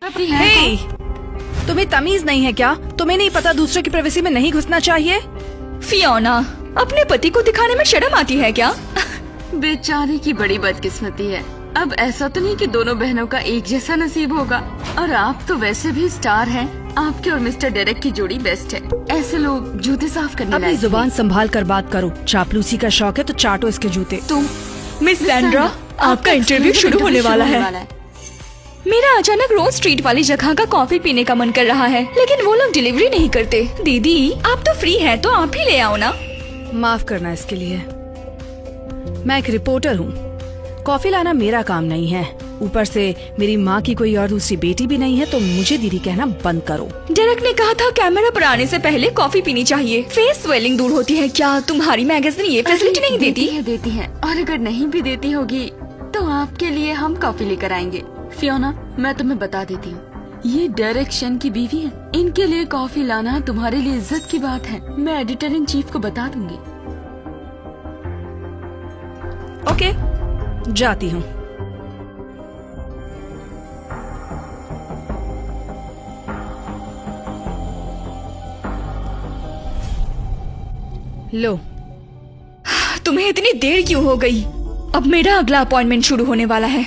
हे, तुम्हें तमीज नहीं है क्या? तुम्हें नहीं पता दूसरे की प्राइवेसी में नहीं घुसना चाहिए? फियोना, अपने पति को दिखाने में शर्म आती है क्या? बेचारी की बड़ी बदकिस्मती है। अब ऐसा तो नहीं कि दोनों बहनों का एक जैसा नसीब होगा। और आप तो वैसे भी स्टार हैं। आपके और मिस्टर डेरेक की जोड़ी बेस्ट है। ऐसे लोग जूते साफ करने अपनी लायक जुबान संभाल कर बात करो। चापलूसी का शौक है तो चाटो इसके जूते। तुम मिस सैंड्रा, आपका इंटरव्यू शुरू होने वाला है। मेरा अचानक रोज स्ट्रीट वाली जगह का कॉफी पीने का मन कर रहा है, लेकिन वो लोग डिलीवरी नहीं करते। दीदी, आप तो फ्री हैं, तो आप ही ले आओ ना। माफ करना इसके लिए। मैं एक रिपोर्टर हूँ। कॉफी लाना मेरा काम नहीं है। ऊपर से मेरी माँ की कोई और दूसरी बेटी भी नहीं है, तो मुझे दीदी कहना बंद करो। डेरेक ने कहा था कैमरा पर आने से पहले कॉफी पीनी चाहिए, फेस स्वेलिंग दूर होती है। क्या तुम्हारी मैगजीन ये फैसिलिटी नहीं देती? देती है। और अगर नहीं भी देती होगी तो आपके लिए हम कॉफी लेकर आएंगे। फियोना, मैं तुम्हें बता देती हूँ, ये डेरेक शेन की बीवी है। इनके लिए कॉफी लाना तुम्हारे लिए इज्जत की बात है। मैं एडिटर इन चीफ को बता दूंगी। ओके, जाती हूँ। लो, तुम्हें इतनी देर क्यों हो गई? अब मेरा अगला अपॉइंटमेंट शुरू होने वाला है।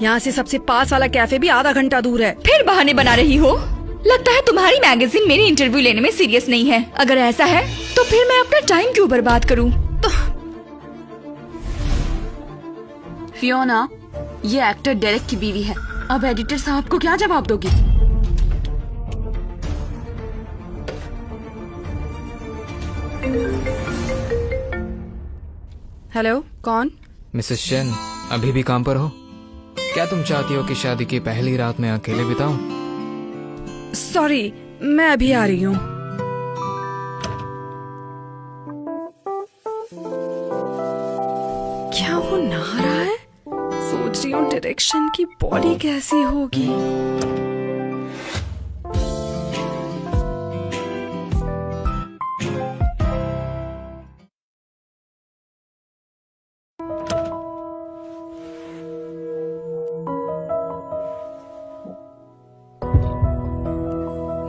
यहाँ से सबसे पास वाला कैफे भी आधा घंटा दूर है। फिर बहाने बना रही हो? लगता है तुम्हारी मैगजीन मेरी इंटरव्यू लेने में सीरियस नहीं है। अगर ऐसा है तो फिर मैं अपना टाइम क्यों बर्बाद करूँ? फियोना, ये एक्टर डेरेक की बीवी है। अब एडिटर साहब को क्या जवाब दोगी? हेलो, कौन? मिसेस शेन, अभी भी काम पर हो? क्या तुम चाहती हो कि शादी की पहली रात में अकेले बिताऊं? सॉरी, मैं अभी आ रही हूँ। क्या वो नहा रहा है? सोच रही हूँ डायरेक्शन की बॉडी कैसी होगी।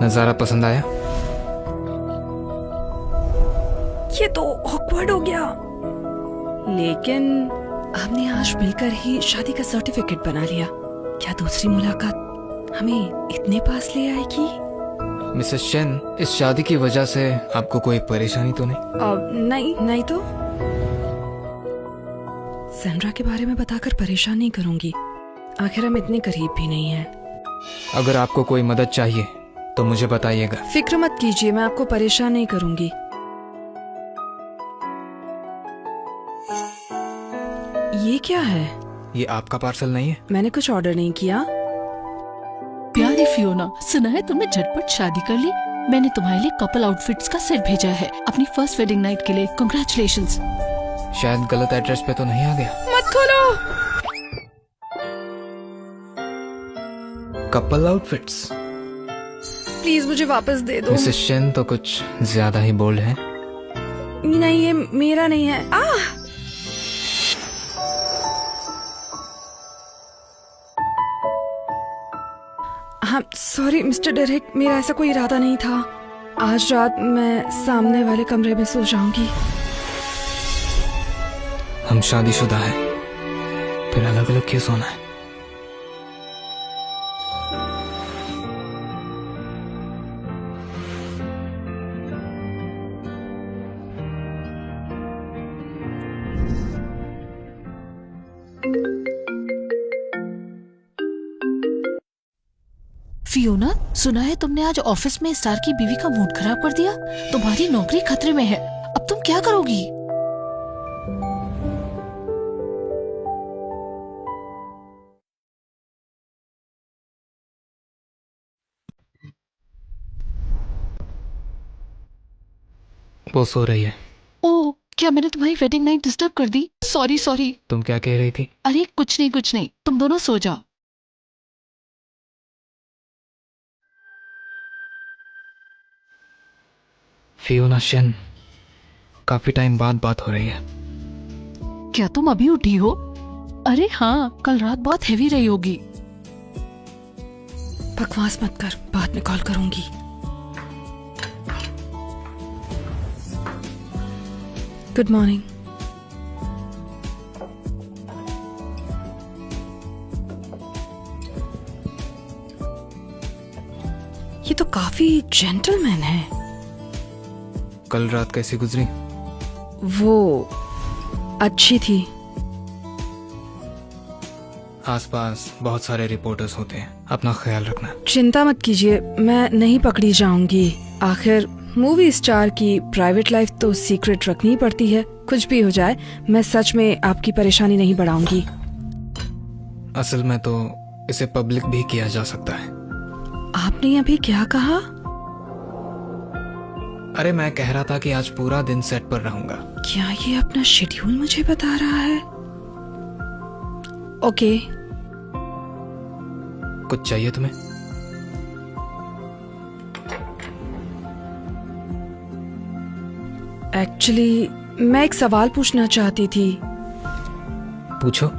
नजारा पसंद आया? ये तो ऑकवर्ड हो गया। लेकिन हमने आज मिलकर ही शादी का सर्टिफिकेट बना लिया। क्या दूसरी मुलाकात हमें इतने पास ले आएगी? मिसेस शेन, इस शादी की वजह से आपको कोई परेशानी तो नहीं? नहीं तो। सैंड्रा के बारे में बताकर परेशान नहीं करूंगी। आखिर हम इतने करीब भी नहीं हैं। अगर आपको कोई मदद चाहिए तो मुझे बताइएगा। फिक्र मत कीजिए, मैं आपको परेशान नहीं करूंगी। ये क्या है? ये आपका पार्सल नहीं है? मैंने कुछ ऑर्डर नहीं किया। प्यारी फियोना, सुना है तुमने झटपट शादी कर ली। मैंने तुम्हारे लिए कपल आउटफिट्स का सेट भेजा है अपनी फर्स्ट वेडिंग नाइट के लिए। कांग्रेचुलेशंस। शायद गलत एड्रेस पे तो नहीं आ गया? मत खोलो। Couple outfits? प्लीज मुझे वापस दे दो। मिसेस शेन तो कुछ ज्यादा ही बोल्ड है। नहीं, ये मेरा नहीं है। हाँ, सॉरी मिस्टर डेरेक, मेरा ऐसा कोई इरादा नहीं था। आज रात मैं सामने वाले कमरे में सो जाऊंगी। हम शादीशुदा हैं, फिर अलग अलग क्यों सोना है? फियोना, सुना है तुमने आज ऑफिस में स्टार की बीवी का मूड खराब कर दिया। तुम्हारी नौकरी खतरे में है। अब तुम क्या करोगी? वो सो रही है। ओह, क्या मैंने तुम्हारी वेडिंग नाइट डिस्टर्ब कर दी? सॉरी। तुम क्या कह रही थी? अरे कुछ नहीं, तुम दोनों सो जाओ। फियोना शेन, काफी टाइम बाद बात हो रही है। क्या तुम अभी उठी हो? अरे हाँ, कल रात बहुत हेवी रही होगी। बकवास मत कर, बाद में कॉल करूंगी। Good morning. ये तो काफी जेंटलमैन है। कल रात कैसी गुजरी? वो अच्छी थी। आसपास बहुत सारे रिपोर्टर्स होते हैं, अपना ख्याल रखना। चिंता मत कीजिए, मैं नहीं पकड़ी जाऊंगी। आखिर मूवी स्टार की प्राइवेट लाइफ तो सीक्रेट रखनी पड़ती है। कुछ भी हो जाए, मैं सच में आपकी परेशानी नहीं बढ़ाऊंगी। असल में तो इसे पब्लिक भी किया जा सकता है। आपने अभी क्या कहा? अरे मैं कह रहा था कि आज पूरा दिन सेट पर रहूंगा। क्या ये अपना शेड्यूल मुझे बता रहा है? ओके। कुछ चाहिए तुम्हें? एक्चुअली मैं एक सवाल पूछना चाहती थी। पूछो।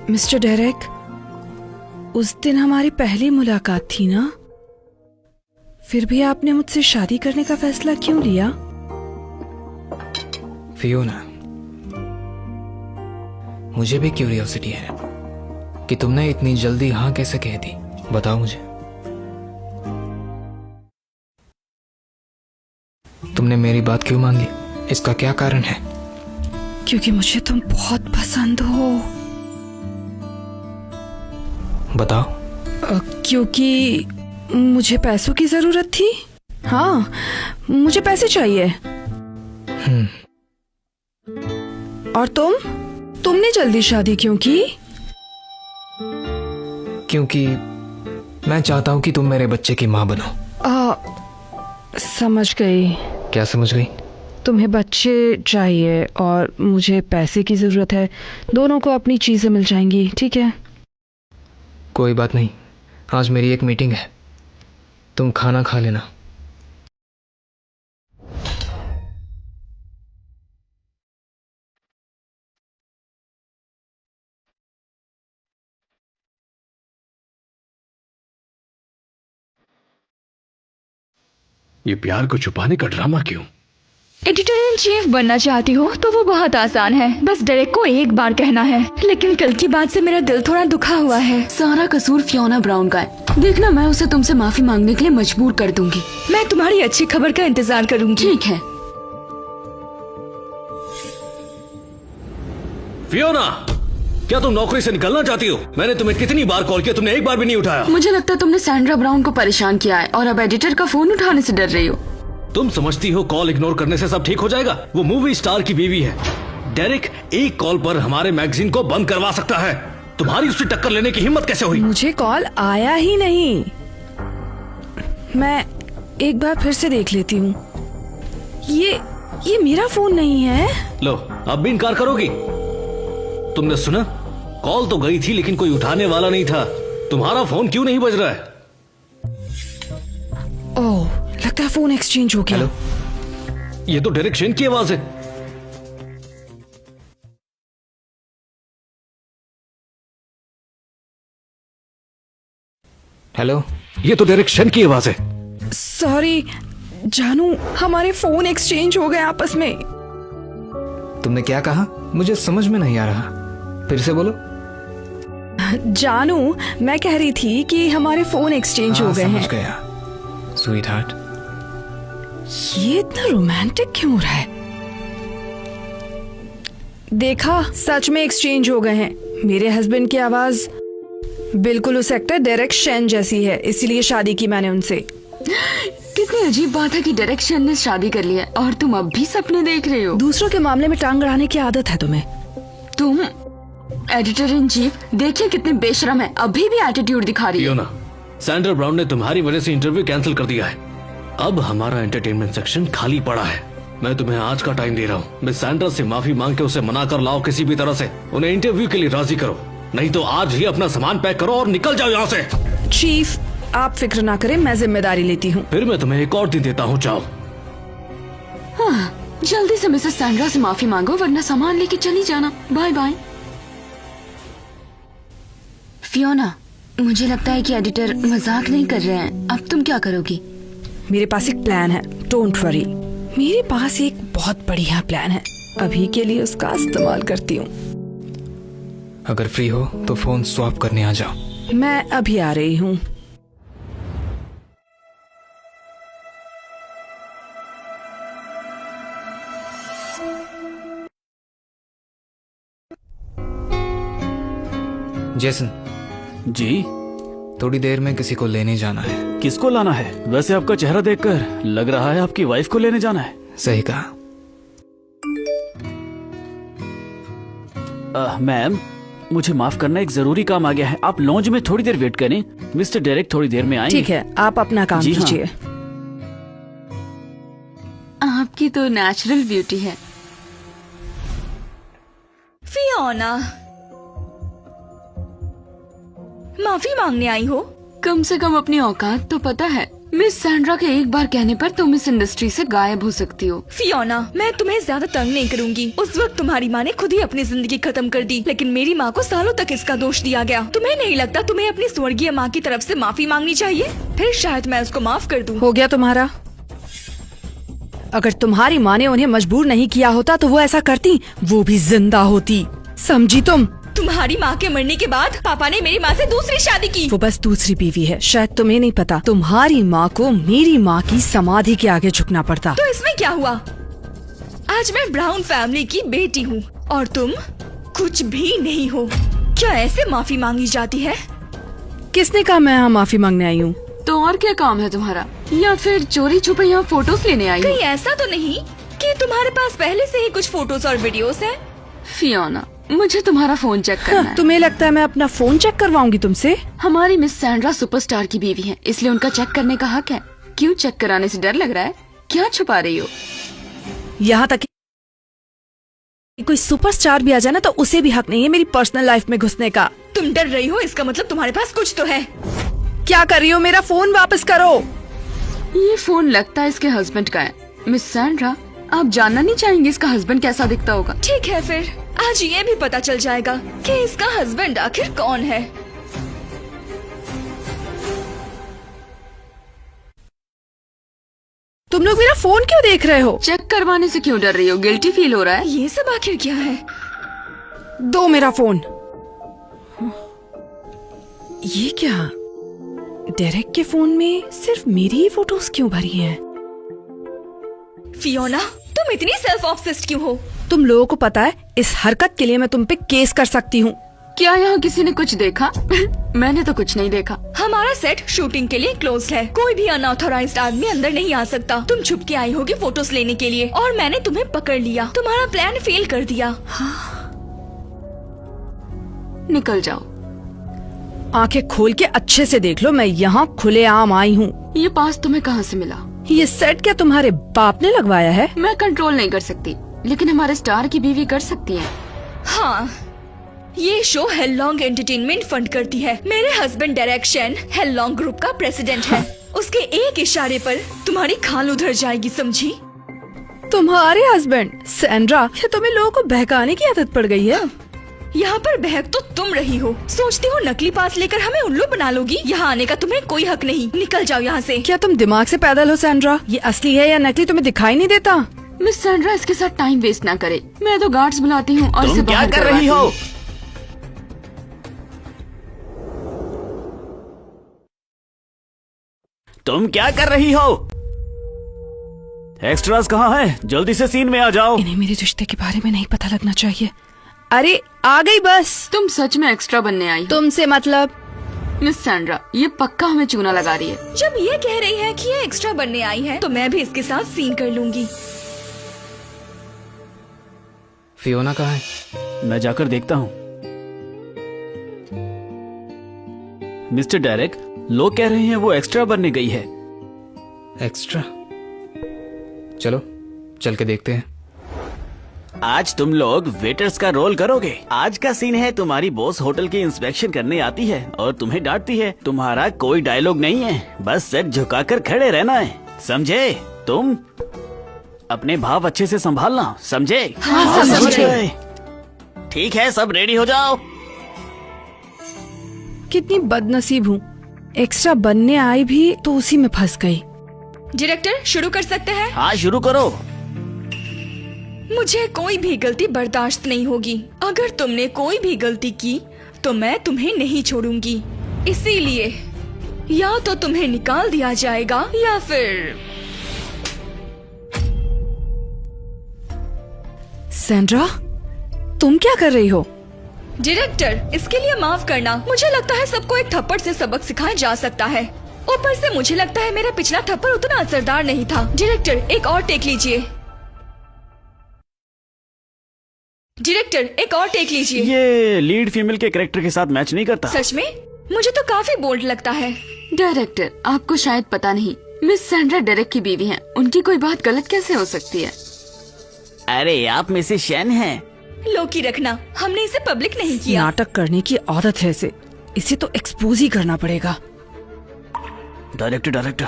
मिस्टर डेरेक, उस दिन हमारी पहली मुलाकात थी ना? फिर भी आपने मुझसे शादी करने का फैसला क्यों लिया? फियोना, मुझे भी क्यूरियोसिटी है कि तुमने इतनी जल्दी हाँ कैसे कह दी। बताओ मुझे। तुमने मेरी बात क्यों मान ली? इसका क्या कारण है? क्योंकि मुझे तुम बहुत पसंद हो। बताओ। क्योंकि मुझे पैसों की जरूरत थी। हाँ, मुझे पैसे चाहिए। और तुमने जल्दी शादी क्यों की? क्योंकि मैं चाहता हूं कि तुम मेरे बच्चे की माँ बनो। समझ गई। क्या समझ गई? तुम्हें बच्चे चाहिए और मुझे पैसे की जरूरत है। दोनों को अपनी चीजें मिल जाएंगी, ठीक है? कोई बात नहीं, आज मेरी एक मीटिंग है, तुम खाना खा लेना। ये प्यार को छुपाने का ड्रामा क्यों? एडिटर इन चीफ बनना चाहती हो तो वो बहुत आसान है, बस डेरेक को एक बार कहना है। लेकिन कल की बात से मेरा दिल थोड़ा दुखा हुआ है। सारा कसूर फियोना ब्राउन का है। देखना, मैं उसे तुमसे माफी मांगने के लिए मजबूर कर दूंगी। मैं तुम्हारी अच्छी खबर का इंतजार करूंगी। ठीक है। फियोना, क्या तुम नौकरी से निकलना चाहती हो? मैंने तुम्हें कितनी बार कॉल किया, तुमने एक बार भी नहीं उठाया। मुझे लगता है तुमने सैंड्रा ब्राउन को परेशान किया है और अब एडिटर का फोन उठाने से डर रही हो। तुम समझती हो कॉल इग्नोर करने से सब ठीक हो जाएगा? वो मूवी स्टार की बीवी है। डेरेक एक कॉल पर हमारे मैगजीन को बंद करवा सकता है। तुम्हारी उससे टक्कर लेने की हिम्मत कैसे हुई? मुझे कॉल आया ही नहीं। मैं एक बार फिर से देख लेती हूँ। ये मेरा फोन नहीं है। लो, अब भी इनकार करोगी? तुमने सुना? कॉल तो गई थी लेकिन कोई उठाने वाला नहीं था। तुम्हारा फोन क्यों नहीं बज रहा है? ओह, लगता है फोन एक्सचेंज हो गया। हेलो, ये तो डेरेक शेन की आवाज है। हेलो, ये तो डेरेक शेन की आवाज है। सॉरी जानू, हमारे फोन एक्सचेंज हो गए आपस में। तुमने क्या कहा? मुझे समझ में नहीं आ रहा, फिर से बोलो। जानू, मैं कह रही थी कि हमारे फोन एक्सचेंज हो गए समझ हैं। गया स्वीट हार्ट। ये इतना रोमांटिक क्यों हो रहा है? देखा, सच में एक्सचेंज हो गए हैं। मेरे हस्बैंड की आवाज बिल्कुल उस एक्टर डेरेक शेन जैसी है, इसीलिए शादी की मैंने उनसे। कितनी अजीब बात है कि डेरेक शेन ने शादी कर लिया और तुम अब भी सपने देख रहे हो। दूसरों के मामले में टांग अड़ाने की आदत है तुम्हें। तुम एडिटर इन चीफ देखिए कितने बेशरम है, अभी भी एटीट्यूड दिखा रही है। फियोना, सैंड्रा ब्राउन ने तुम्हारी वजह से इंटरव्यू कैंसिल कर दिया है। अब हमारा एंटरटेनमेंट सेक्शन खाली पड़ा है। मैं तुम्हें आज का टाइम दे रहा हूँ। मिस सैंड्रा से माफी मांग के उसे मना कर लाओ किसी भी तरह से। उन्हें इंटरव्यू के लिए राजी करो, नहीं तो आज ही अपना सामान पैक करो और निकल जाओ यहाँ से। चीफ, आप फिक्र ना करें, मैं जिम्मेदारी लेती हूँ। फिर मैं तुम्हें एक और दिन देता हूँ, जाओ। हाँ, जल्दी से मिसेस सैंड्रा से माफी मांगो वरना सामान लेके चली जाना। Bye bye. फियोना, मुझे लगता है कि एडिटर मजाक नहीं कर रहे हैं। अब तुम क्या करोगी? मेरे पास एक प्लान है, डोंट वरी। मेरे पास एक बहुत बढ़िया प्लान है, अभी के लिए उसका इस्तेमाल करती हूँ। अगर फ्री हो तो फोन स्वैप करने आ जाओ। मैं अभी आ रही हूँ। जेसन, जी, थोड़ी देर में किसी को लेने जाना है। किसको लाना है? वैसे आपका चेहरा देखकर लग रहा है आपकी वाइफ को लेने जाना है। सही कहा। मैम, मुझे माफ करना, एक जरूरी काम आ गया है। आप लॉन्ज में थोड़ी देर वेट करें, मिस्टर डायरेक्ट थोड़ी देर में आएंगे। ठीक है, आप अपना काम जी हाँ। कीजिए। आपकी तो नेचुरल ब्यूटी है। फियोना, माफी मांगने आई हो? कम से कम अपनी औकात तो पता है। मिस सैंड्रा के एक बार कहने पर तुम इस इंडस्ट्री से गायब हो सकती हो। फियोना, मैं तुम्हें ज्यादा तंग नहीं करूंगी। उस वक्त तुम्हारी माँ ने खुद ही अपनी जिंदगी खत्म कर दी, लेकिन मेरी माँ को सालों तक इसका दोष दिया गया। तुम्हें नहीं लगता तुम्हें अपनी स्वर्गीय माँ की तरफ से माफी मांगनी चाहिए? फिर शायद मैं उसको माफ कर दूं। हो गया तुम्हारा? अगर तुम्हारी माँ ने उन्हें मजबूर नहीं किया होता तो वो ऐसा करती, वो भी जिंदा होती। समझी तुम? तुम्हारी माँ के मरने के बाद पापा ने मेरी माँ से दूसरी शादी की। वो बस दूसरी बीवी है, शायद तुम्हें नहीं पता। तुम्हारी माँ को मेरी माँ की समाधि के आगे झुकना पड़ता। तो इसमें क्या हुआ? आज मैं ब्राउन फैमिली की बेटी हूँ और तुम कुछ भी नहीं हो। क्या ऐसे माफी मांगी जाती है? किसने कहा मैं यहाँ माफी मांगने आई हूँ? तो और क्या काम है तुम्हारा? या फिर चोरी छुपे यहाँ फोटोज लेने आई हो? कहीं ऐसा तो नहीं कि तुम्हारे पास पहले से ही कुछ फोटोज और वीडियोस हैं? फियोना, मुझे तुम्हारा फोन चेक करना है। तुम्हें लगता है मैं अपना फोन चेक करवाऊंगी तुमसे? हमारी मिस सैंड्रा सुपरस्टार की बीवी है, इसलिए उनका चेक करने का हक है। क्यों चेक कराने से डर लग रहा है? क्या छुपा रही हो? यहाँ तक कि कोई सुपरस्टार भी आ जाए ना तो उसे भी हक नहीं है मेरी पर्सनल लाइफ में घुसने का। तुम डर रही हो, इसका मतलब तुम्हारे पास कुछ तो है। क्या कर रही हो? मेरा फोन वापस करो। ये फोन लगता है इसके हस्बैंड का है। मिस सैंड्रा, आप जानना नहीं चाहेंगे इसका हस्बैंड कैसा दिखता होगा? ठीक है, फिर आज ये भी पता चल जाएगा कि इसका हस्बैंड आखिर कौन है। तुम लोग मेरा फोन क्यों देख रहे हो? चेक करवाने से क्यों डर रही हो? गिल्टी फील हो रहा है? ये सब आखिर क्या है? दो मेरा फोन। ये क्या? डेरेक के फोन में सिर्फ मेरी ही फोटोज क्यों भरी हैं? फियोना, तुम इतनी सेल्फ ऑब्सेस्ड क्यों हो? तुम लोगों को पता है इस हरकत के लिए मैं तुम पे केस कर सकती हूँ। क्या यहाँ किसी ने कुछ देखा? मैंने तो कुछ नहीं देखा। हमारा सेट शूटिंग के लिए क्लोज्ड है। कोई भी अनऑथोराइज्ड आदमी अंदर नहीं आ सकता। तुम छुप के आई होगी फोटोज लेने के लिए और मैंने तुम्हें पकड़ लिया। तुम्हारा प्लान फेल कर दिया। निकल जाओ। आंखें खोल के अच्छे से देख लो, मैं यहाँ खुलेआम आई हूँ। ये पास तुम्हें कहाँ से मिला? ये सेट क्या तुम्हारे बाप ने लगवाया है? मैं कंट्रोल नहीं कर सकती, लेकिन हमारे स्टार की बीवी कर सकती है। हाँ, ये शो हेडलॉन्ग एंटरटेनमेंट फंड करती है। मेरे हस्बैंड डायरेक्शन हेडलॉन्ग ग्रुप का प्रेसिडेंट है। उसके एक इशारे पर तुम्हारी खाल उधर जाएगी, समझी? तुम्हारे हस्बैंड? सैंड्रा, ये तुम्हें लोगों को बहकाने की आदत पड़ गई है। यहाँ पर बहक तो तुम रही हो। सोचती हो नकली पास लेकर हमें उल्लू बना लोगी? यहाँ आने का तुम्हें कोई हक नहीं। निकल जाओ यहाँ से। क्या तुम दिमाग से पैदल हो सैंड्रा? ये असली है या नकली तुम्हें दिखाई नहीं देता? मिस सैंड्रा, इसके साथ टाइम वेस्ट ना करे। मैं तो गार्ड्स बुलाती हूँ और इसे तुम क्या बाहर कर रही करवाती हो? हूँ। तुम क्या कर रही हो? एक्स्ट्रास कहाँ हैं? जल्दी से सीन में आ जाओ। इन्हें मेरे रिश्ते के बारे में नहीं पता लगना चाहिए। अरे आ गई बस। तुम सच में एक्स्ट्रा बनने आई हो? तुमसे मतलब? मिस सैंड्रा, ये पक्का हमें चूना लगा रही है। जब ये कह रही है कि ये एक्स्ट्रा बनने आई है, तो मैं भी इसके साथ सीन कर लूंगी। फियोना कहाँ है? मैं जाकर देखता हूँ। मिस्टर डायरेक, लोग कह रहे हैं वो एक्स्ट्रा बनने गई है। एक्स्ट्रा? चलो चल के देखते हैं। आज तुम लोग वेटर्स का रोल करोगे। आज का सीन है, तुम्हारी बॉस होटल की इंस्पेक्शन करने आती है और तुम्हें डांटती है। तुम्हारा कोई डायलॉग नहीं है, बस सेट झुकाकर खड़े रहना है, समझे? तुम अपने भाव अच्छे से संभालना, समझे? हाँ, समझ गए। ठीक है, सब रेडी हो जाओ। कितनी बदनसीब हूँ, एक्स्ट्रा बनने आई भी तो उसी में फंस गई। डायरेक्टर शुरू कर सकते हैं? हाँ शुरू करो। मुझे कोई भी गलती बर्दाश्त नहीं होगी। अगर तुमने कोई भी गलती की तो मैं तुम्हें नहीं छोड़ूंगी। इसीलिए या तो तुम्हें निकाल दिया जाएगा या फिर सैंड्रा, तुम क्या कर रही हो? डायरेक्टर, इसके लिए माफ करना। मुझे लगता है सबको एक थप्पड़ से सबक सिखाया जा सकता है। ऊपर से मुझे लगता है मेरा पिछला थप्पड़ उतना असरदार नहीं था। डायरेक्टर, एक और टेक लीजिए। डायरेक्टर, एक और टेक लीजिए। ये लीड फीमेल के कैरेक्टर के साथ मैच नहीं करता। सच में मुझे तो काफी बोल्ड लगता है। डायरेक्टर, आपको शायद पता नहीं, मिस सैंड्रा डेरेक की बीवी हैं। उनकी कोई बात गलत कैसे हो सकती है? अरे आप मिसेस शेन हैं। लोकी रखना, हमने इसे पब्लिक नहीं किया। नाटक करने की आदत है इसे तो एक्सपोज ही करना पड़ेगा। डायरेक्टर,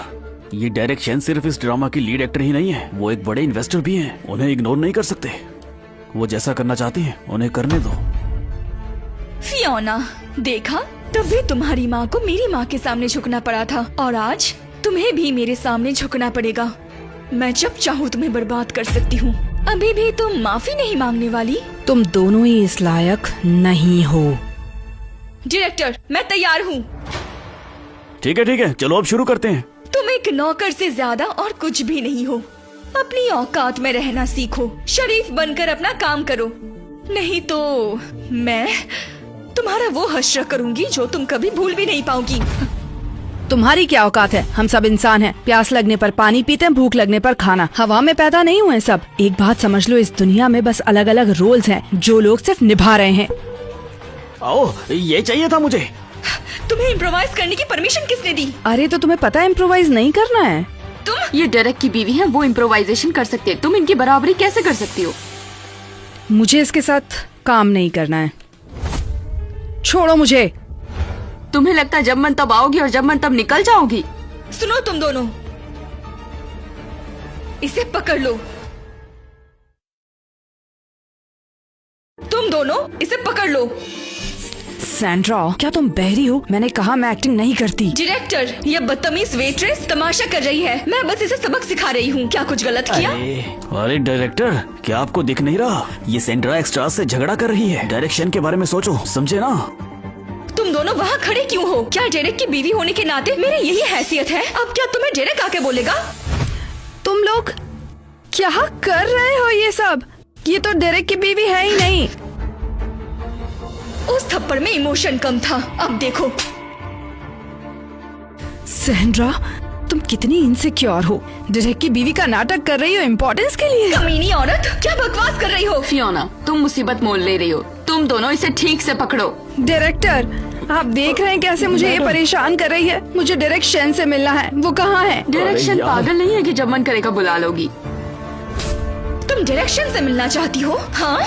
ये डेरेक शेन सिर्फ इस ड्रामा की लीड एक्टर ही नहीं है, वो एक बड़े इन्वेस्टर भी हैं। उन्हें इग्नोर नहीं कर सकते। वो जैसा करना चाहती हैं उन्हें करने दो। फियोना, देखा, तब भी तुम्हारी माँ को मेरी माँ के सामने झुकना पड़ा था और आज तुम्हें भी मेरे सामने झुकना पड़ेगा। मैं जब चाहूँ तुम्हें बर्बाद कर सकती हूँ। अभी भी तुम माफी नहीं मांगने वाली? तुम दोनों ही इस लायक नहीं हो। डायरेक्टर, मैं तैयार हूँ। ठीक है, चलो अब शुरू करते हैं। तुम एक नौकर से ज्यादा और कुछ भी नहीं हो। अपनी औकात में रहना सीखो, शरीफ बनकर अपना काम करो, नहीं तो मैं तुम्हारा वो हश्र करूंगी जो तुम कभी भूल भी नहीं पाओगी। तुम्हारी क्या औकात है? हम सब इंसान हैं। प्यास लगने पर पानी पीते हैं, भूख लगने पर खाना। हवा में पैदा नहीं हुए सब। एक बात समझ लो, इस दुनिया में बस अलग अलग रोल्स हैं जो लोग सिर्फ निभा रहे हैं। आओ, ये चाहिए था मुझे। तुम्हें इम्प्रोवाइज करने की परमिशन किसने दी? अरे तो तुम्हें पता है इम्प्रोवाइज नहीं करना है। ये डेरेक की बीवी है, वो इम्प्रोवाइजेशन कर सकते हैं। तुम इनकी बराबरी कैसे कर सकती हो? मुझे इसके साथ काम नहीं करना है। छोड़ो मुझे। तुम्हें लगता है जब मन तब आओगी और जब मन तब निकल जाओगी? सुनो तुम दोनों, इसे पकड़ लो। तुम दोनों इसे पकड़ लो। सैंड्रा, क्या तुम बहरी हो? मैंने कहा मैं एक्टिंग नहीं करती। डायरेक्टर, ये बदतमीज वेट्रेस तमाशा कर रही है। मैं बस इसे सबक सिखा रही हूँ। क्या कुछ गलत किया? अरे डायरेक्टर, क्या आपको दिख नहीं रहा? ये सैंड्रा एक्स्ट्रा से झगड़ा कर रही है। डायरेक्शन के बारे में सोचो, समझे ना? तुम दोनों वहाँ खड़े क्यों हो? क्या डेरेक की बीवी होने के नाते मेरी यही हैसियत है? अब क्या तुम्हें डेरेक आके बोलेगा? तुम लोग क्या कर रहे हो ये सब? ये तो डेरेक की बीवी है ही नहीं। उस थप्पड़ में इमोशन कम था, अब देखो। सैंड्रा, तुम कितनी इनसिक्योर हो। डेरेक की बीवी का नाटक कर रही हो इम्पोर्टेंस के लिए। कमीनी औरत, क्या बकवास कर रही हो? फियोना, तुम मुसीबत मोल ले रही हो। तुम दोनों इसे ठीक से पकड़ो। डायरेक्टर, आप देख रहे हैं कैसे मुझे ये परेशान कर रही है। मुझे डेरेक शेन से मिलना है। वो कहाँ है? डायरेक्शन पागल नहीं है कि जब मन करेगा बुला लोगी। तुम डायरेक्शन से मिलना चाहती हो? हाँ,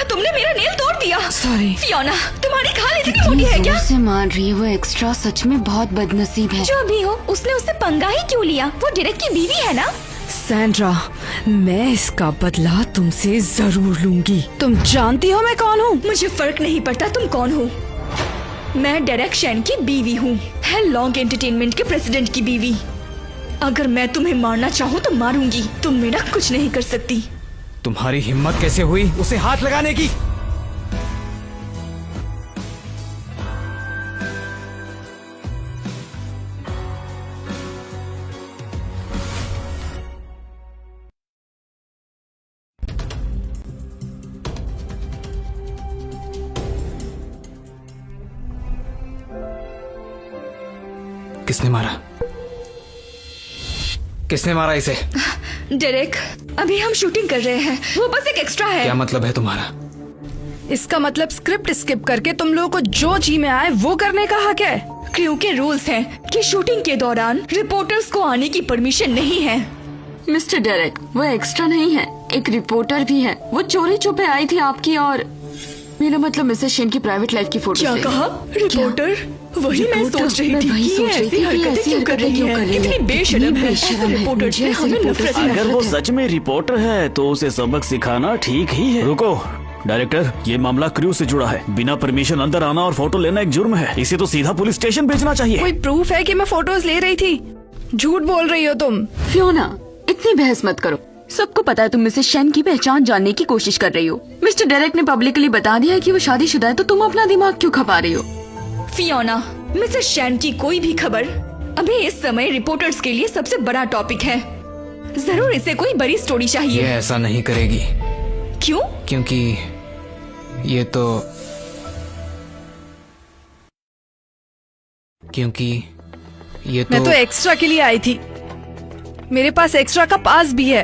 तुमने मेरा नेल तोड़ दिया। सॉरी। फियोना, तुम्हारी खाल इतनी मोटी है क्या? से मान रही है, वो एक्स्ट्रा सच में बहुत बदनसीब है। जो भी हो, उसने उससे पंगा ही क्यों लिया? वो डायरेक्ट की बीवी है ना? सैंड्रा, मैं इसका बदला तुमसे जरूर लूंगी। तुम जानती हो मैं कौन हूँ? मुझे फर्क नहीं पड़ता तुम कौन हो। मैं डेरेक शेन की बीवी हूँ, है लॉन्ग एंटरटेनमेंट के प्रेसिडेंट की बीवी। अगर मैं तुम्हें मारना चाहूँ तो मारूंगी, तुम मेरा कुछ नहीं कर सकती। तुम्हारी हिम्मत कैसे हुई उसे हाथ लगाने की? किसने मारा? किसने मारा इसे? डेरेक, अभी हम शूटिंग कर रहे हैं, वो बस एक एक्स्ट्रा है। क्या मतलब है तुम्हारा? इसका मतलब स्क्रिप्ट स्किप करके तुम लोगों को जो जी में आए वो करने का हक है। क्रू के रूल्स हैं कि शूटिंग के दौरान रिपोर्टर्स को आने की परमिशन नहीं है। मिस्टर डेरेक, वो एक्स्ट्रा नहीं है, एक रिपोर्टर भी है। वो चोरी छुपे आई थी आपकी और मेरा मतलब मिसेस शेन की प्राइवेट लाइफ की फोटो। क्या कहा? रिपोर्टर? वही मैं रिपोर्टर, सोच रही मैं थी वही कि सोच ये रही ऐसी थी कि हरकतें ऐसी क्यों कर हरकतें रही क्यों है। कर रही है। कितनी बेशर्म है। बेशर्म ऐसे है। रिपोर्टर मुझे से ऐसे हमें रिपोर्टर नफरत से है। अगर वो नफरत है। सच में रिपोर्टर है तो उसे सबक सिखाना ठीक ही है। रुको डायरेक्टर, ये मामला क्रू से जुड़ा है। बिना परमिशन अंदर आना और फोटो लेना एक जुर्म है। इसे तो सीधा पुलिस स्टेशन भेजना चाहिए। कोई प्रूफ है कि मैं फोटोज ले रही थी? झूठ बोल रही हो तुम। फियोना, इतनी बहस मत करो। सबको पता है तुम मिसेस शेन की पहचान जानने की कोशिश कर रही हो। मिस्टर डेरेक ने पब्लिकली बता दिया है कि वो शादीशुदा है, तो तुम अपना दिमाग क्यों खपा रही हो? फियोना, मिसेस शैन की कोई भी खबर अभी इस समय रिपोर्टर्स के लिए सबसे बड़ा टॉपिक है। जरूर इसे कोई बड़ी स्टोरी ये चाहिए। ऐसा नहीं करेगी क्यों? क्योंकि ये तो मैं तो एक्स्ट्रा के लिए आई थी। मेरे पास एक्स्ट्रा का पास भी है।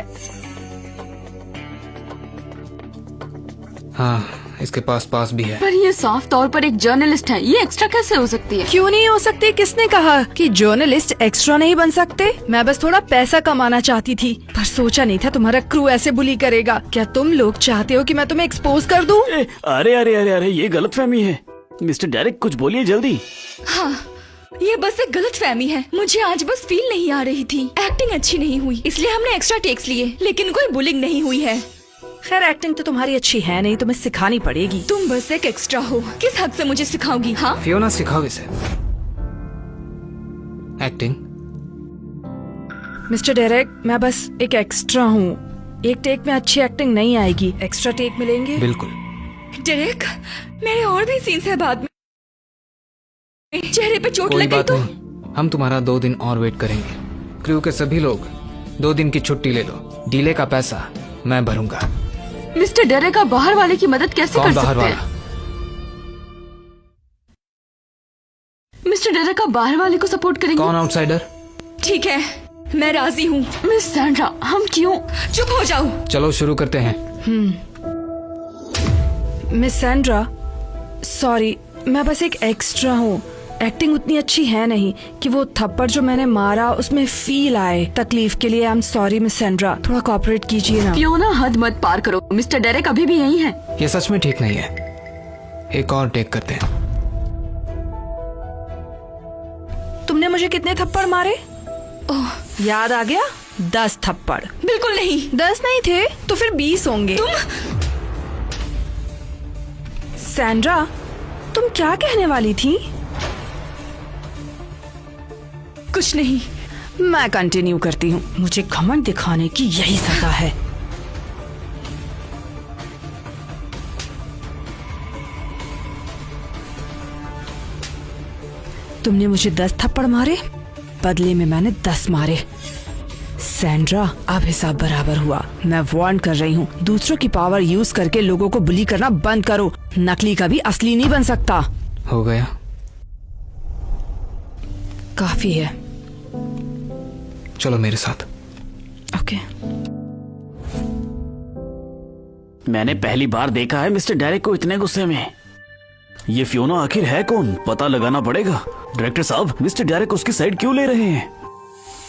हाँ, इसके पास भी है। पर ये साफ तौर पर एक जर्नलिस्ट है, ये एक्स्ट्रा कैसे हो सकती है? क्यों नहीं हो सकती? किसने कहा कि जर्नलिस्ट एक्स्ट्रा नहीं बन सकते? मैं बस थोड़ा पैसा कमाना चाहती थी, पर सोचा नहीं था तुम्हारा क्रू ऐसे बुली करेगा। क्या तुम लोग चाहते हो कि मैं तुम्हें एक्सपोज कर दूं? अरे अरे अरे अरे, ये गलतफहमी है। मिस्टर डेरेक, कुछ बोलिए जल्दी। हाँ, ये बस एक गलत फहमी है। मुझे आज बस फील नहीं आ रही थी। एक्टिंग अच्छी नहीं हुई, इसलिए हमने एक्स्ट्रा टेक्स लिए, लेकिन कोई बुलिंग नहीं हुई है। खैर, एक्टिंग तो तुम्हारी अच्छी है नहीं, तुम्हें सिखानी पड़ेगी। तुम बस एक एक्स्ट्रा हो, किस हद से मुझे सिखाओगी? हाँ, फियोना, सिखाओ इसे एक्टिंग। मिस्टर डेरेक, मैं बस एक एक्स्ट्रा हूँ। एक टेक में अच्छी एक्टिंग नहीं आएगी, एक्स्ट्रा टेक मिलेंगे। बिल्कुल। डेरेक, मेरे और भी सीन्स है बाद में। चेहरे पे चोट कोई लग गई बात तो? नहीं, हम तुम्हारा 2 दिन और वेट करेंगे। क्रू के सभी लोग 2 दिन की छुट्टी ले लो। डीले का पैसा मैं भरूंगा। मिस्टर डेरेक, आप बाहर वाले की मदद कैसे कौन कर बाहर सकते वाला? हैं? मिस्टर डेरेक, आप बाहर वाले को सपोर्ट करेंगे? कौन आउटसाइडर? ठीक है, मैं राजी हूँ। मिस सैंड्रा, हम क्यों? चुप हो जाओ। चलो शुरू करते हैं। मिस सैंड्रा, सॉरी, मैं बस एक एक्स्ट्रा हूँ। एक्टिंग उतनी अच्छी है नहीं कि वो थप्पड़ जो मैंने मारा उसमें फील आए। तकलीफ के लिए I am sorry miss Sandra, थोड़ा कोऑपरेट कीजिए ना। फियोना, हद मत पार करो। मिस्टर डेरेक अभी भी यही है। ये सच में ठीक नहीं है। एक और टेक करते हैं। तुमने मुझे कितने थप्पड़ मारे? ओह, याद आ गया? 10 थप्पड़। बिल्कुल नहीं। 10 नहीं थे तो फिर 20 होंगे। सैंड्रा, तुम क्या कहने वाली थी? कुछ नहीं। मैं कंटिन्यू करती हूँ। मुझे घमंड दिखाने की यही सजा है। तुमने मुझे 10 थप्पड़ मारे, बदले में मैंने 10 मारे। सैंड्रा, अब हिसाब बराबर हुआ। मैं वार्न कर रही हूँ, दूसरों की पावर यूज करके लोगों को बुली करना बंद करो। नकली कभी असली नहीं बन सकता। हो गया? काफी है। चलो मेरे साथ। ओके। मैंने पहली बार देखा है मिस्टर डेरेक को इतने गुस्से में। ये फियोना आखिर है कौन? पता लगाना पड़ेगा। डायरेक्टर साहब, मिस्टर डेरेक उसकी साइड क्यों ले रहे हैं?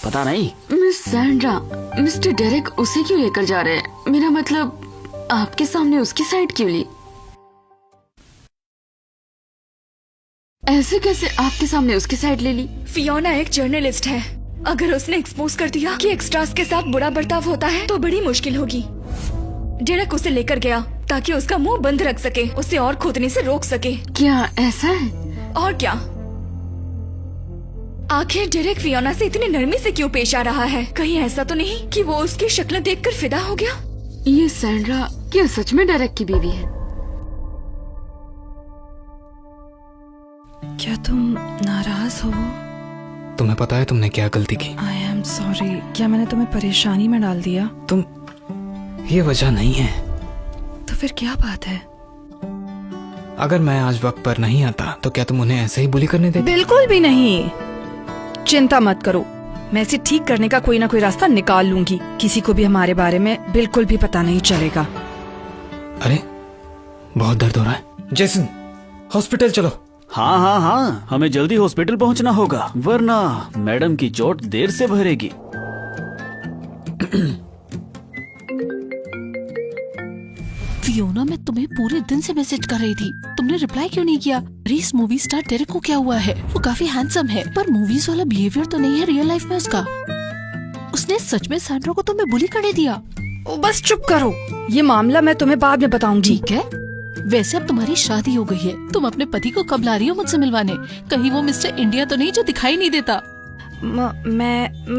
पता नहीं। मिस सैंड्रा, मिस्टर डेरेक उसे क्यों लेकर जा रहे हैं? मेरा मतलब, आपके सामने उसकी साइड क्यों ली? ऐसे कैसे आपके सामने उसकी साइड ले ली? फियोना एक जर्नलिस्ट है। अगर उसने एक्सपोज कर दिया कि एक्स्ट्रास के साथ बुरा बर्ताव होता है तो बड़ी मुश्किल होगी। डेरेक उसे लेकर गया ताकि उसका मुंह बंद रख सके, उसे और खोदने से रोक सके। क्या ऐसा है? और क्या? आखिर डेरेक फियोना से इतनी नरमी से क्यों पेश आ रहा है? कहीं ऐसा तो नहीं कि वो उसकी शक्ल देखकर फिदा हो गया? ये सैंड्रा क्या सच में डेरेक की बीवी है? क्या तुम नाराज हो? तुम्हें पता है तुमने क्या गलती की? I am sorry. क्या मैंने तुम्हें परेशानी में डाल दिया? तुम, ये वजह नहीं है। तो फिर क्या बात है? अगर मैं आज वक्त पर नहीं आता तो क्या तुम उन्हें ऐसे ही बुली करने देते? बिल्कुल भी नहीं। चिंता मत करो, मैं इसे ठीक करने का कोई ना कोई रास्ता निकाल लूंगी। किसी को भी हमारे बारे में बिल्कुल भी पता नहीं चलेगा। अरे, बहुत दर्द हो रहा है। जेसन, हॉस्पिटल चलो। हाँ हाँ हाँ, हमें जल्दी हॉस्पिटल पहुंचना होगा, वरना मैडम की चोट देर से भरेगी। फियोना, मैं तुम्हें पूरे दिन से मैसेज कर रही थी, तुमने रिप्लाई क्यों नहीं किया? अरे इस मूवी स्टार डेरेक को क्या हुआ है? वो काफी हैंडसम है पर मूवीज वाला बिहेवियर तो नहीं है रियल लाइफ में उसका। उसने सच में सैंड्रा को तुम्हें बुली कर दिया। ओ, बस चुप करो, ये मामला मैं तुम्हें बाद में बताऊंगी। ठीक है, वैसे अब तुम्हारी शादी हो गई है, तुम अपने पति को कब ला रही हो मुझसे मिलवाने? कहीं वो मिस्टर इंडिया तो नहीं जो दिखाई नहीं देता?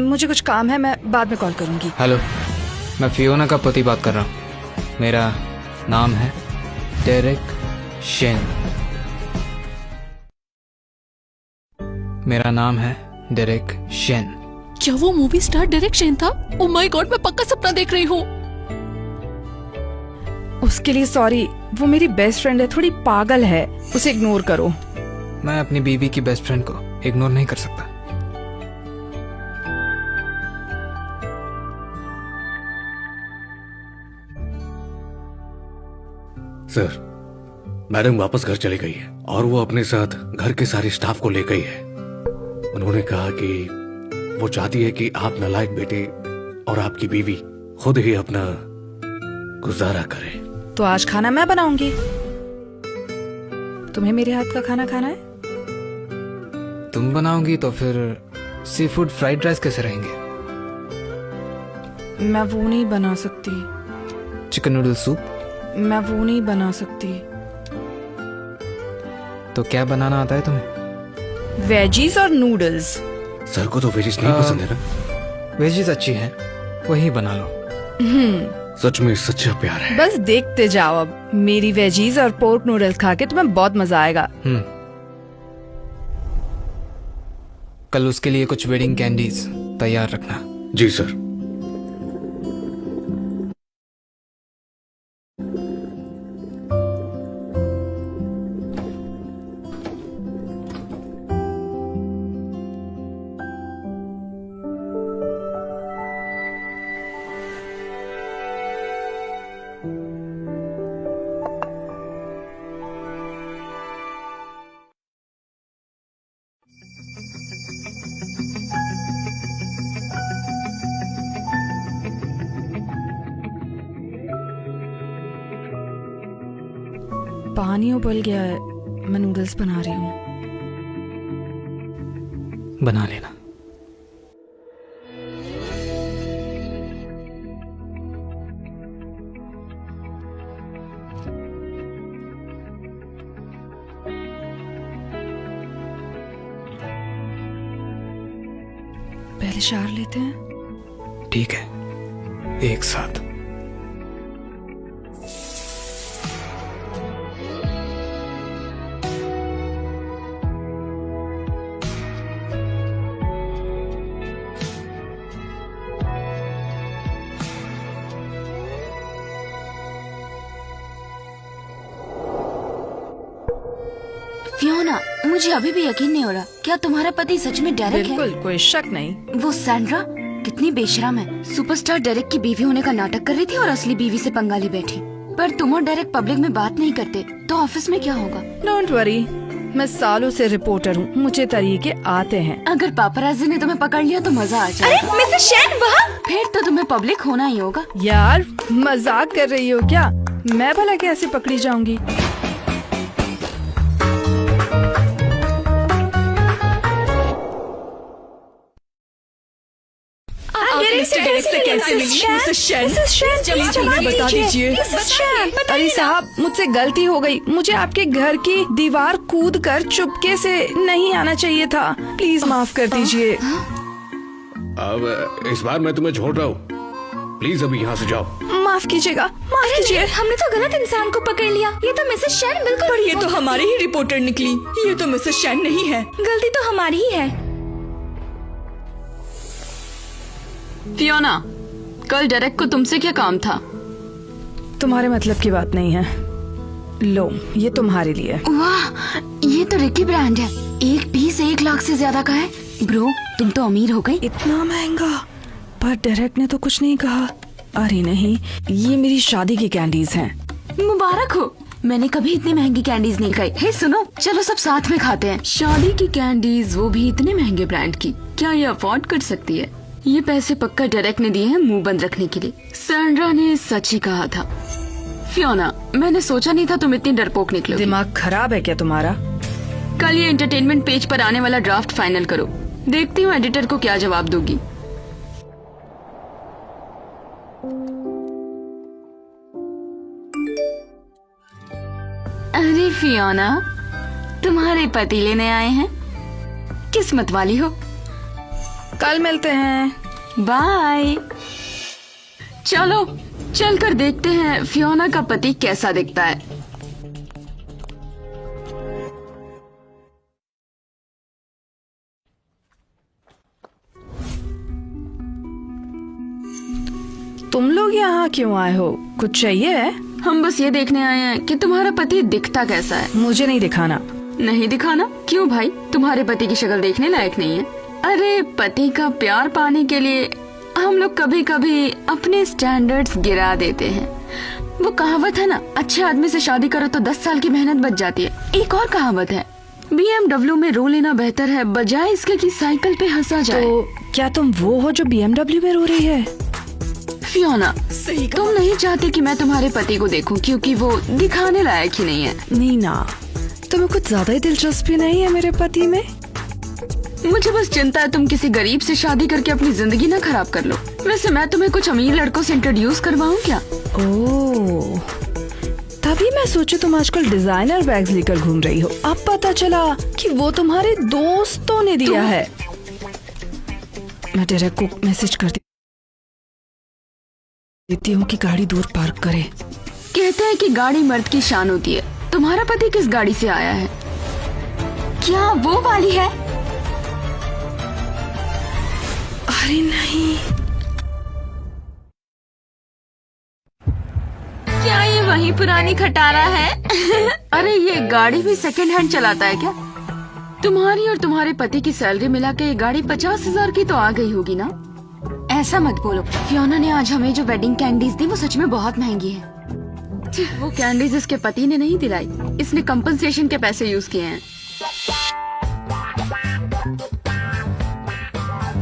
मुझे कुछ काम है, मैं बाद में कॉल करूंगी। हेलो, मैं फियोना का पति बात कर रहा हूँ। मेरा नाम है डेरेक शेन। मेरा नाम है डेरेक शेन। क्या वो मूवी स्टार डेरेक शेन था? ओह माय गॉड, मैं पक्का सपना देख रही हूँ। उसके लिए सॉरी, वो मेरी बेस्ट फ्रेंड है, थोड़ी पागल है, उसे इग्नोर करो। मैं अपनी बीवी की बेस्ट फ्रेंड को इग्नोर नहीं कर सकता। सर, मैडम वापस घर चली गई है और वो अपने साथ घर के सारे स्टाफ को ले गई है। उन्होंने कहा कि वो चाहती है कि आप नालायक बेटे और आपकी बीवी खुद ही अपना गुजारा करें। तो आज खाना मैं बनाऊंगी। तुम्हें मेरे हाथ का खाना खाना है? तुम बनाओगी तो फिर सी फूड फ्राइड राइस कैसे रहेंगे? मैं वो नहीं बना सकती। Chicken noodle soup? मैं वो नहीं बना सकती। तो क्या बनाना आता है तुम्हें? वेजीज और नूडल्स। सर को तो वेजिस नहीं पसंद है ना? वेजीज अच्छी है, वही बना लो। सच में सच्चा प्यार है। बस देखते जाओ, अब मेरी वेजीज और पोर्क नूडल्स खा के तुम्हें बहुत मजा आएगा। कल उसके लिए कुछ वेडिंग कैंडीज तैयार रखना। जी सर। पानी उबल गया है, मैं नूडल्स बना रही हूँ। बना लेना। पहले शावर लेते हैं। ठीक है, एक साथ। फियोना, मुझे अभी भी यकीन नहीं हो रहा, क्या तुम्हारा पति सच में डेरेक है? बिल्कुल, कोई शक नहीं। वो सैंड्रा कितनी बेशरम है, सुपरस्टार डेरेक की बीवी होने का नाटक कर रही थी और असली बीवी से पंगा ली बैठी। पर तुम और डेरेक पब्लिक में बात नहीं करते तो ऑफिस में क्या होगा? डोंट वरी, मैं सालों से रिपोर्टर हूँ, मुझे तरीके आते हैं। अगर पापराजी ने तुम्हें पकड़ लिया तो मजा आ जाएगा। अरे मिसेस शेन, वहाँ फिर तो तुम्हें पब्लिक होना ही होगा। यार मजाक कर रही हो क्या? मैं भला कैसे पकड़ी जाऊंगी? बता दीजिए। अरे साहब, मुझसे गलती हो गई, मुझे आपके घर की दीवार कूद कर चुपके से नहीं आना चाहिए था, प्लीज माफ कर दीजिए। अब इस बार मैं तुम्हें छोड़ रहा हूँ, प्लीज अभी यहाँ से जाओ। माफ कीजिएगा, माफ कीजिए। हमने तो गलत इंसान को पकड़ लिया। ये तो मिसेस शेन बिल्कुल। पर ये तो हमारी ही रिपोर्टर निकली, ये तो मिसेस शेन नहीं है। गलती तो हमारी ही है। फियोना, कल डेरेक को तुमसे क्या काम था? तुम्हारे मतलब की बात नहीं है। लो, ये तुम्हारे लिए। वाह, ये तो रिकी ब्रांड है। एक पीस 1 लाख से ज्यादा का है। ब्रो, तुम तो अमीर हो गई। इतना महंगा? पर डायरेक्ट ने तो कुछ नहीं कहा। अरे नहीं, ये मेरी शादी की कैंडीज हैं। मुबारक हो, मैंने कभी इतनी महंगी कैंडीज नहीं खाई। हे सुनो, चलो सब साथ में खाते हैं। शादी की कैंडीज, वो भी इतने महंगे ब्रांड की, क्या ये अफोर्ड कर सकती है? ये पैसे पक्का डायरेक्ट ने दिए हैं मुंह बंद रखने के लिए। सैंड्रा ने सच ही कहा था। फियोना, मैंने सोचा नहीं था तुम इतनी डरपोक निकलोगी। दिमाग खराब है क्या तुम्हारा? कल ये एंटरटेनमेंट पेज पर आने वाला ड्राफ्ट फाइनल करो। देखती हूँ एडिटर को क्या जवाब दोगी। अरे फियोना, तुम्हारे पति लेने आए हैं। किस्मत वाली हो। कल मिलते हैं। बाय। चलो चलकर देखते हैं फियोना का पति कैसा दिखता है। तुम लोग यहाँ क्यों आए हो? कुछ चाहिए है? हम बस ये देखने आए हैं कि तुम्हारा पति दिखता कैसा है। मुझे नहीं दिखाना। नहीं दिखाना? क्यों भाई, तुम्हारे पति की शक्ल देखने लायक नहीं है? अरे पति का प्यार पाने के लिए हम लोग कभी कभी अपने स्टैंडर्ड्स गिरा देते हैं। वो कहावत है ना, अच्छे आदमी से शादी करो तो 10 साल की मेहनत बच जाती है। एक और कहावत है, BMW में रो लेना बेहतर है बजाय इसके कि साइकिल पे हंसा जाए। तो क्या तुम वो हो जो BMW में रो रही है? फियोना, सही तुम नहीं चाहते कि मैं तुम्हारे पति को देखूं क्योंकि वो दिखाने लायक ही नहीं है। नीना, तुम्हें कुछ ज्यादा ही दिलचस्पी नहीं है मेरे पति में? मुझे बस चिंता है तुम किसी गरीब से शादी करके अपनी जिंदगी ना खराब कर लो। वैसे मैं तुम्हें कुछ अमीर लड़कों से इंट्रोड्यूस करवाऊं क्या? ओह, तभी मैं सोचू तुम आजकल डिजाइनर बैग्स लेकर घूम रही हो। अब पता चला कि वो तुम्हारे दोस्तों ने दिया है। मैं डायरेक्ट को मैसेज कर देती हूँ कि गाड़ी दूर पार्क करे। कहते हैं कि गाड़ी मर्द की शान होती है। तुम्हारा पति किस गाड़ी से आया है? क्या वो वाली है? अरे नहीं, क्या ये वही पुरानी खटारा है? अरे ये गाड़ी भी सेकंड हैंड चलाता है क्या? तुम्हारी और तुम्हारे पति की सैलरी मिला के ये गाड़ी 50,000 की तो आ गई होगी ना? ऐसा मत बोलो। फियोना ने आज हमें जो वेडिंग कैंडीज दी वो सच में बहुत महंगी है। वो कैंडीज इसके पति ने नहीं दिलाई, इसने कंपनसेशन के पैसे यूज किए हैं।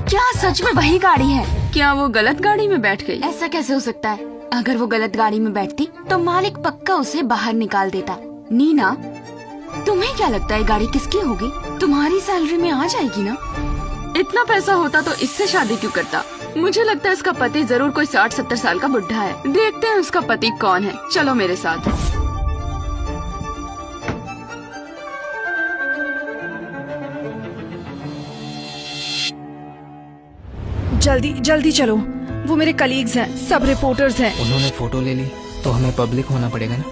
क्या सच में वही गाड़ी है? क्या वो गलत गाड़ी में बैठ गई? ऐसा कैसे हो सकता है? अगर वो गलत गाड़ी में बैठती तो मालिक पक्का उसे बाहर निकाल देता। नीना, तुम्हें क्या लगता है गाड़ी किसकी होगी? तुम्हारी सैलरी में आ जाएगी ना? इतना पैसा होता तो इससे शादी क्यों करता? मुझे लगता है इसका पति जरूर कोई 60-70 साल का बुढ़ा है। देखते हैं उसका पति कौन है। चलो मेरे साथ। जल्दी जल्दी चलो। वो मेरे कलीग्स हैं, सब रिपोर्टर्स हैं। उन्होंने फोटो ले ली तो हमें पब्लिक होना पड़ेगा ना।